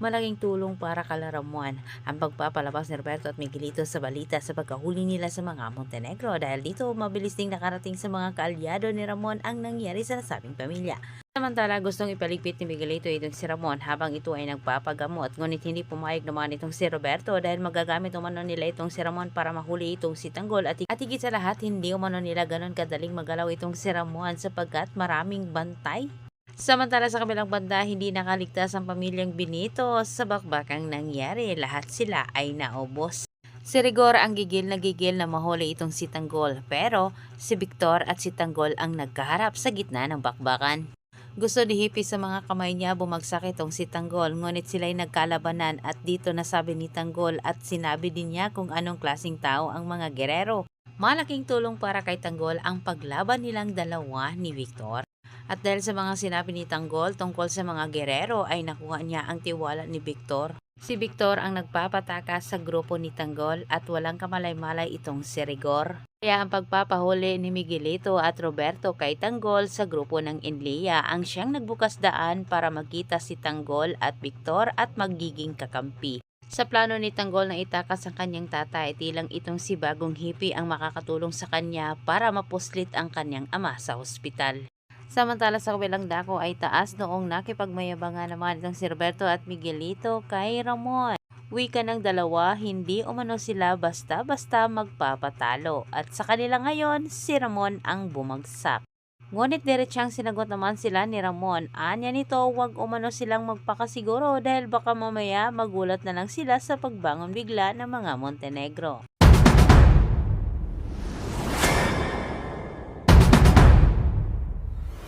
Malaking tulong para kala Ramon ang pagpapalabas ni Roberto at Miguelito sa balita sa pagkahuli nila sa mga Montenegro dahil dito mabilis ding nakarating sa mga kaalyado ni Ramon ang nangyari sa nasabing pamilya. Samantala, gustong ipaligpit ni Miguelito itong si Ramon habang ito ay nagpapagamot, ngunit hindi pumayag naman itong si Roberto dahil magagamit umano nila itong si Ramon para mahuli itong si Tanggol at higit sa lahat hindi umano nila ganon kadaling magalaw itong si Ramon sapagkat maraming bantay. Samantala sa kabilang banda, hindi nakaligtas ang pamilyang Benito sa bakbakang nangyari. Lahat sila ay naubos. Si Rigor ang gigil na mahuli itong si Tanggol, pero si Victor at si Tanggol ang nagkaharap sa gitna ng bakbakan. Gusto ni Hippie sa mga kamay niya bumagsak itong si Tanggol, ngunit sila'y nagkalabanan at dito nasabi ni Tanggol at sinabi din niya kung anong klaseng tao ang mga gerero. Malaking tulong para kay Tanggol ang paglaban nilang dalawa ni Victor. At dahil sa mga sinabi ni Tanggol tungkol sa mga gerero ay nakuha niya ang tiwala ni Victor. Si Victor ang nagpapatakas sa grupo ni Tanggol at walang kamalay-malay itong si Rigor. Kaya ang pagpapahuli ni Miguelito at Roberto kay Tanggol sa grupo ng Enlia ang siyang nagbukas daan para magkita si Tanggol at Victor at magiging kakampi. Sa plano ni Tanggol na itakas ang kanyang tatay, tilang itong si Bagong Hippie ang makakatulong sa kanya para mapuslit ang kanyang ama sa ospital. Samantala sa kabilang dako ay taas noong nakipagmayabangan naman itong si Roberto at Miguelito kay Ramon. Wika ng dalawa, hindi umano sila basta-basta magpapatalo at sa kanila ngayon si Ramon ang bumagsak. Ngunit diretsang sinagot naman sila ni Ramon. Anya nito, wag umano silang magpakasiguro dahil baka mamaya magulat na lang sila sa pagbangon bigla ng mga Montenegro.